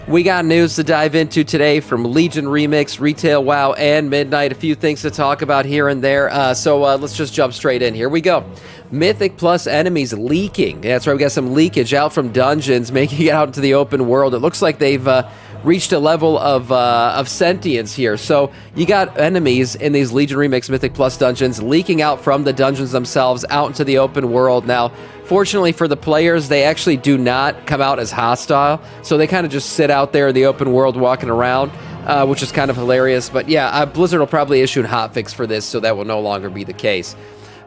We got news to dive into today from Legion Remix, Retail WoW, and Midnight. A few things to talk about here and there. So let's just jump straight in. Here we go. Mythic plus enemies leaking. That's right, we got some leakage out from dungeons, making it out into the open world. It looks like they've reached a level of sentience here. So you got enemies in these Legion Remix Mythic Plus dungeons leaking out from the dungeons themselves out into the open world. Now, fortunately for the players, they actually do not come out as hostile. So they kind of just sit out there in the open world walking around, which is kind of hilarious. But yeah, Blizzard will probably issue a hotfix for this, so that will no longer be the case.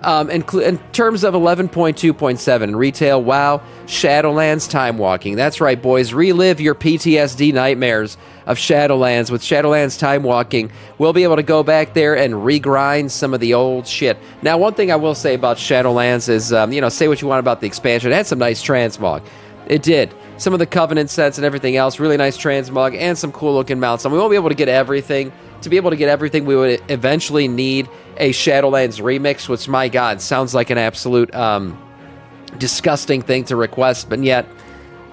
In terms of 11.2.7 in retail, WoW, Shadowlands timewalking. That's right, boys. Relive your PTSD nightmares of Shadowlands. With Shadowlands timewalking, we'll be able to go back there and regrind some of the old shit. Now, one thing I will say about Shadowlands is, say what you want about the expansion. It had some nice transmog. It did. Some of the Covenant sets and everything else, really nice transmog and some cool-looking mounts. And we won't be able to get everything. To be able to get everything, we would eventually need a Shadowlands remix, which, my God, sounds like an absolute disgusting thing to request, but yet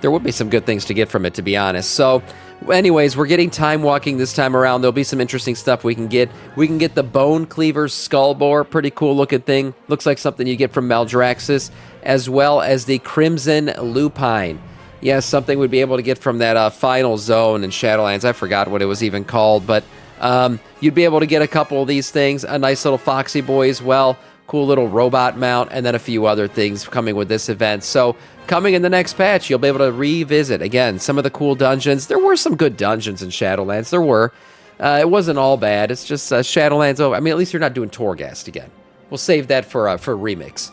there would be some good things to get from it, to be honest. So, anyways, we're getting time walking this time around. There'll be some interesting stuff we can get. We can get the Bone Cleaver's Skull Boar, pretty cool looking thing. Looks like something you get from Maldraxxus, as well as the Crimson Lupine. Yes, something we'd be able to get from that final zone in Shadowlands. I forgot what it was even called, but you'd be able to get a couple of these things, a nice little Foxy Boy as well, cool little robot mount, and then a few other things coming with this event. So coming in the next patch, you'll be able to revisit, again, some of the cool dungeons. There were some good dungeons in Shadowlands. There were. It wasn't all bad. It's just Shadowlands. Oh, I mean, at least you're not doing Torghast again. We'll save that for remix.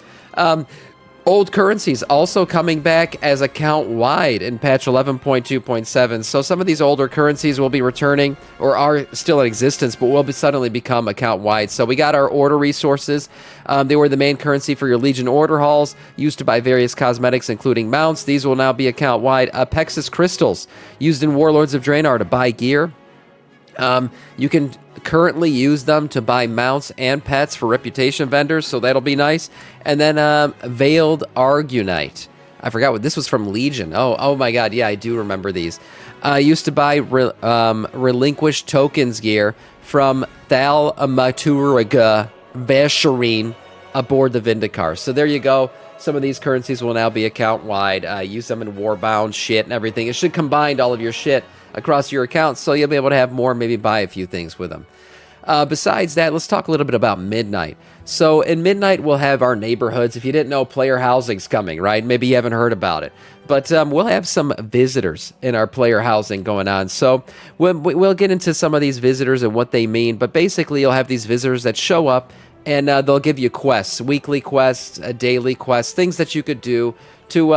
Old currencies also coming back as account-wide in patch 11.2.7. So some of these older currencies will be returning or are still in existence, but will suddenly become account-wide. So we got our order resources. They were the main currency for your Legion order halls, used to buy various cosmetics, including mounts. These will now be account-wide. Pexus crystals, used in Warlords of Draenor to buy gear. You can currently use them to buy mounts and pets for reputation vendors, so that'll be nice. And then Veiled Argunite. I forgot what this was from Legion. Oh my God, yeah, I do remember these. Used to buy relinquished tokens gear from Thal-Maturaga Vasharine aboard the Vindicar. So there you go. Some of these currencies will now be account-wide. Use them in Warbound shit and everything. It should combine all of your shit across your accounts, so you'll be able to have more, maybe buy a few things with them. Besides that, let's talk a little bit about Midnight. So in Midnight, we'll have our neighborhoods. If you didn't know, player housing's coming, right? Maybe you haven't heard about it. But we'll have some visitors in our player housing going on. So we'll get into some of these visitors and what they mean. But basically, you'll have these visitors that show up, and they'll give you quests, weekly quests, daily quests, things that you could do to,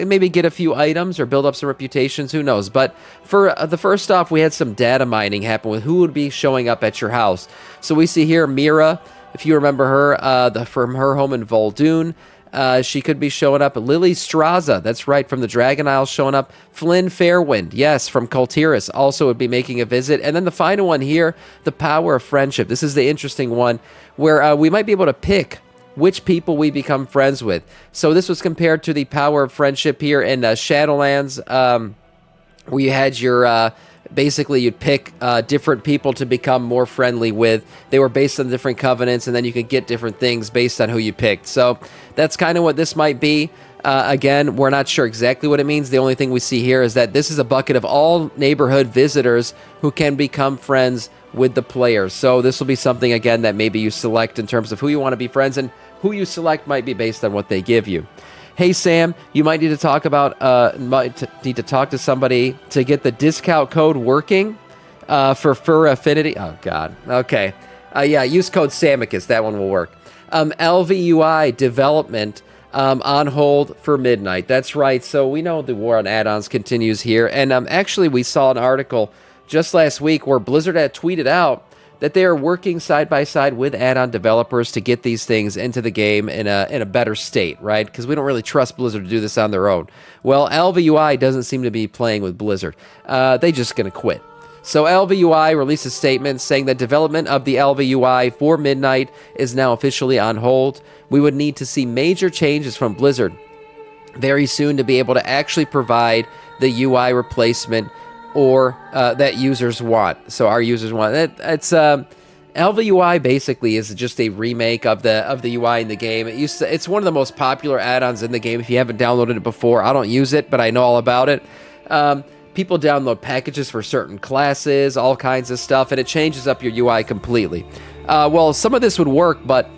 maybe get a few items or build up some reputations, who knows. But for the first off, we had some data mining happen with who would be showing up at your house. So we see here Mira, if you remember her, from her home in Vol'dun. She could be showing up. Lily Straza, that's right, from the Dragon Isles showing up. Flynn Fairwind, yes, from Kultiris, also would be making a visit. And then the final one here, the Power of Friendship. This is the interesting one, where we might be able to pick which people we become friends with. So this was compared to the Power of Friendship here in Shadowlands, where you had your... basically, you'd pick different people to become more friendly with. They were based on different covenants, and then you could get different things based on who you picked. So that's kind of what this might be. Again, we're not sure exactly what it means. The only thing we see here is that this is a bucket of all neighborhood visitors who can become friends with the players. So this will be something, again, that maybe you select in terms of who you want to be friends, and who you select might be based on what they give you. Hey, Sam, you might need to talk to somebody to get the discount code working for Fur Affinity. Oh, God. Okay. Yeah, use code Samiccus. That one will work. ElvUI development on hold for Midnight. That's right. So we know the war on add-ons continues here. And actually, we saw an article just last week where Blizzard had tweeted out that they are working side by side with add-on developers to get these things into the game in a better state, right? Because we don't really trust Blizzard to do this on their own. Well, ElvUI doesn't seem to be playing with Blizzard. They're just going to quit. So ElvUI released a statement saying that development of the ElvUI for Midnight is now officially on hold. We would need to see major changes from Blizzard very soon to be able to actually provide the UI replacement or that users want. So our users want it. It's ElvUI basically is just a remake of the UI in the game. It's one of the most popular add-ons in the game. If you haven't downloaded it before, I don't use it, but I know all about it. People download packages for certain classes, all kinds of stuff, and it changes up your UI completely. Well, some of this would work, but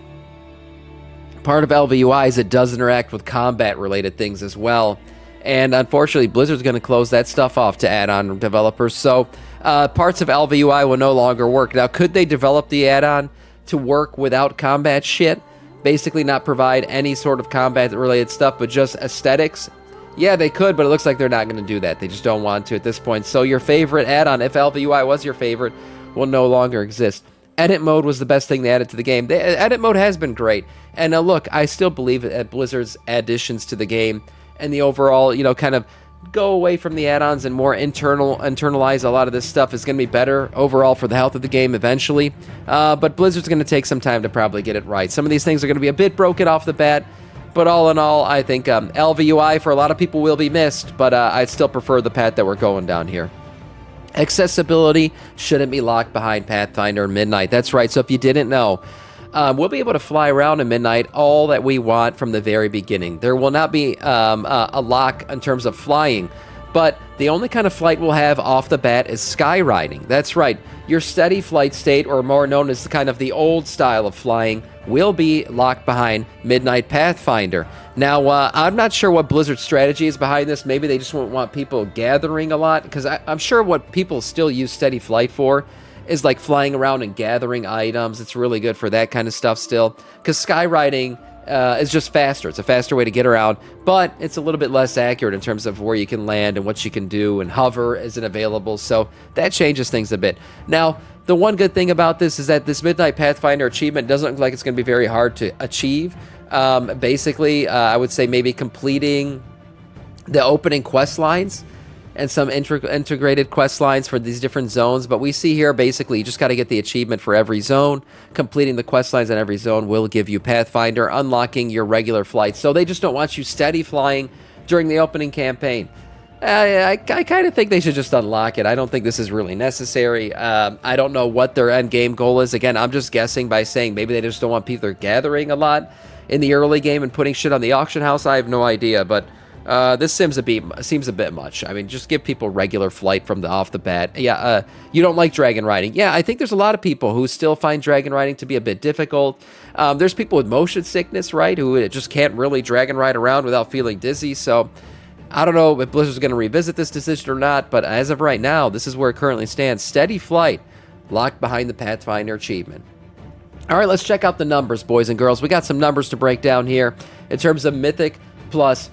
part of ElvUI is it does interact with combat-related things as well. And unfortunately, Blizzard's going to close that stuff off to add-on developers. So parts of ElvUI will no longer work. Now, could they develop the add-on to work without combat shit? Basically not provide any sort of combat-related stuff, but just aesthetics? Yeah, they could, but it looks like they're not going to do that. They just don't want to at this point. So your favorite add-on, if ElvUI was your favorite, will no longer exist. Edit mode was the best thing they added to the game. The edit mode has been great. And look, I still believe that Blizzard's additions to the game and the overall, kind of go away from the add-ons and more internalize a lot of this stuff is going to be better overall for the health of the game eventually. But Blizzard's going to take some time to probably get it right. Some of these things are going to be a bit broken off the bat. But all in all, I think ElvUI for a lot of people will be missed. But I still prefer the path that we're going down here. Accessibility shouldn't be locked behind Pathfinder and Midnight. That's right. So if you didn't know, we'll be able to fly around in Midnight all that we want from the very beginning. There will not be a lock in terms of flying, but the only kind of flight we'll have off the bat is skyriding. That's right. Your steady flight state, or more known as kind of the old style of flying, will be locked behind Midnight Pathfinder. Now, I'm not sure what Blizzard's strategy is behind this. Maybe they just won't want people gathering a lot, because I'm sure what people still use steady flight for is like flying around and gathering items. It's really good for that kind of stuff still, because skyriding is just faster. It's a faster way to get around, but it's a little bit less accurate in terms of where you can land and what you can do, and hover isn't available, so that changes things a bit. Now, the one good thing about this is that this Midnight Pathfinder achievement doesn't look like it's going to be very hard to achieve. Basically, I would say maybe completing the opening quest lines and some integrated quest lines for these different zones. But we see here, basically, you just got to get the achievement for every zone. Completing the quest lines in every zone will give you Pathfinder, unlocking your regular flights. So they just don't want you steady flying during the opening campaign. I kind of think they should just unlock it. I don't think this is really necessary. I don't know what their end game goal is. Again, I'm just guessing by saying maybe they just don't want people gathering a lot in the early game and putting shit on the auction house. I have no idea, but this seems a bit much. I mean, just give people regular flight from off the bat. Yeah, you don't like dragon riding. Yeah, I think there's a lot of people who still find dragon riding to be a bit difficult. There's people with motion sickness, right, who just can't really dragon ride around without feeling dizzy. So I don't know if Blizzard's going to revisit this decision or not, but as of right now, this is where it currently stands. Steady flight, locked behind the Pathfinder achievement. All right, let's check out the numbers, boys and girls. We got some numbers to break down here in terms of Mythic Plus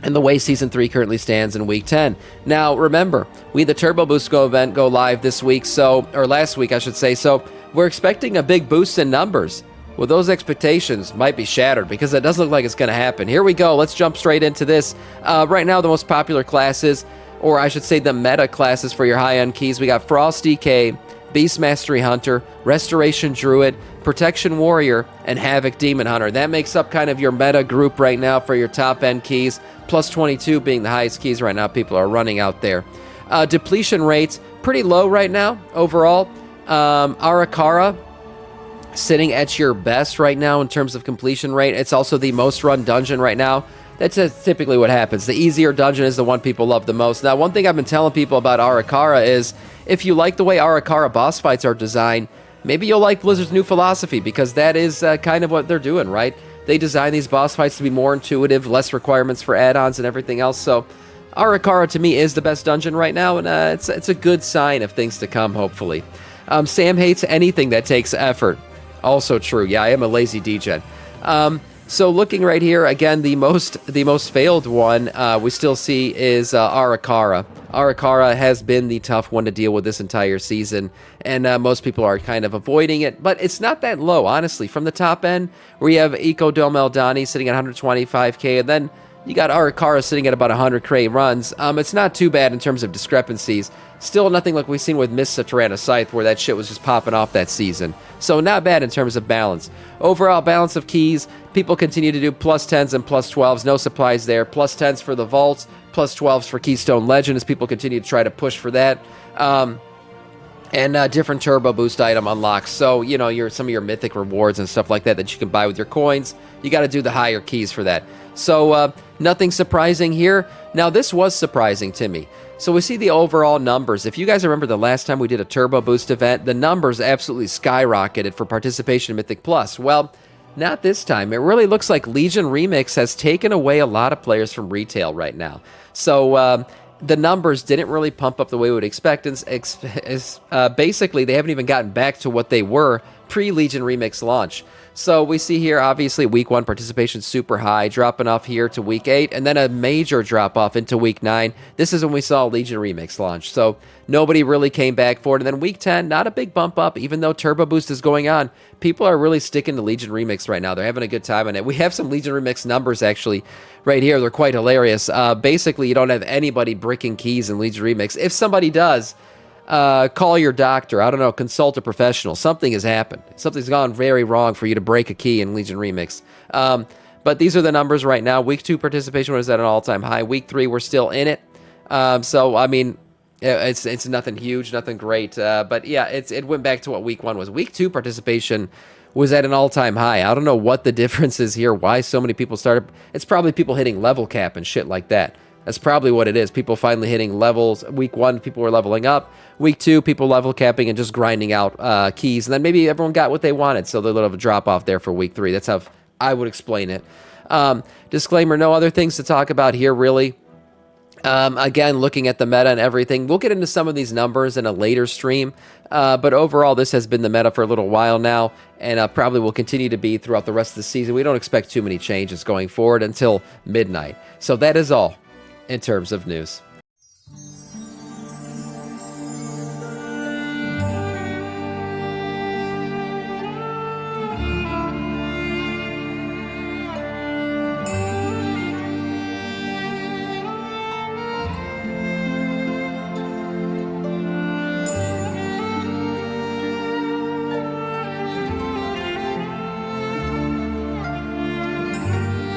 and the way Season 3 currently stands in Week 10. Now, remember, we had the Turbo Boost event go live this week, or last week, I should say, so we're expecting a big boost in numbers. Well, those expectations might be shattered because it doesn't look like it's going to happen. Here we go. Let's jump straight into this. Right now, the most popular classes, or I should say the meta classes for your high-end keys, we got Frost DK, Beast Mastery Hunter, Restoration Druid, Protection Warrior, and Havoc Demon Hunter. That makes up kind of your meta group right now for your top-end keys, plus 22 being the highest keys right now people are running out there. Depletion rates, pretty low right now overall. Arakara, sitting at your best right now in terms of completion rate. It's also the most run dungeon right now. That's typically what happens. The easier dungeon is the one people love the most. Now, one thing I've been telling people about Arakara is if you like the way Arakara boss fights are designed, maybe you'll like Blizzard's new philosophy, because that is kind of what they're doing, right? They design these boss fights to be more intuitive, less requirements for add-ons and everything else. So Arakara, to me, is the best dungeon right now, and it's a good sign of things to come, hopefully. Sam hates anything that takes effort. Also true. Yeah, I am a lazy degen. So looking right here, again, the most failed one we still see is Arakara. Arakara has been the tough one to deal with this entire season, and most people are kind of avoiding it, but it's not that low, honestly. From the top end, we have Eco Dom Eldani sitting at 125k, and then You got Arikara sitting at about 100 crate runs. It's not too bad in terms of discrepancies. Still nothing like we've seen with Miss Saturana Scythe, where that shit was just popping off that season. So not bad in terms of balance. Overall balance of keys, people continue to do plus 10s and plus 12s. No surprise there. Plus 10s for the vaults, plus 12s for Keystone Legend as people continue to try to push for that. And different turbo boost item unlocks. So, you know, some of your mythic rewards and stuff like that that you can buy with your coins, you got to do the higher keys for that. So, nothing surprising here. Now, this was surprising to me. So, we see the overall numbers. If you guys remember the last time we did a turbo boost event, the numbers absolutely skyrocketed for participation in Mythic Plus. Well, not this time. It really looks like Legion Remix has taken away a lot of players from retail right now. So, the numbers didn't really pump up the way we would expect. Basically, they haven't even gotten back to what they were pre-Legion Remix launch. So we see here, obviously, Week 1 participation super high, dropping off here to Week 8, and then a major drop-off into Week 9. This is when we saw Legion Remix launch. So nobody really came back for it. And then Week 10, not a big bump up, even though Turbo Boost is going on. People are really sticking to Legion Remix right now. They're having a good time on it. We have some Legion Remix numbers, actually, right here. They're quite hilarious. Basically, you don't have anybody bricking keys in Legion Remix. If somebody does, call your doctor. I don't know, consult a professional. Something has happened. Something's gone very wrong for you to break a key in Legion Remix. But these are the numbers right now. Week 2 participation was at an all-time high. Week 3, we're still in it. So, I mean, it's nothing huge, nothing great. But, yeah, it went back to what Week 1 was. Week 2 participation was at an all-time high. I don't know what the difference is here, why so many people started. It's probably people hitting level cap and shit like that. That's probably what it is. People finally hitting levels. Week 1, people were leveling up. Week 2, people level capping and just grinding out keys. And then maybe everyone got what they wanted, so there's a little of a drop-off there for Week 3. That's how I would explain it. Disclaimer, no other things to talk about here, really. Again, looking at the meta and everything. We'll get into some of these numbers in a later stream. But overall, this has been the meta for a little while now, and probably will continue to be throughout the rest of the season. We don't expect too many changes going forward until midnight. So that is all in terms of news.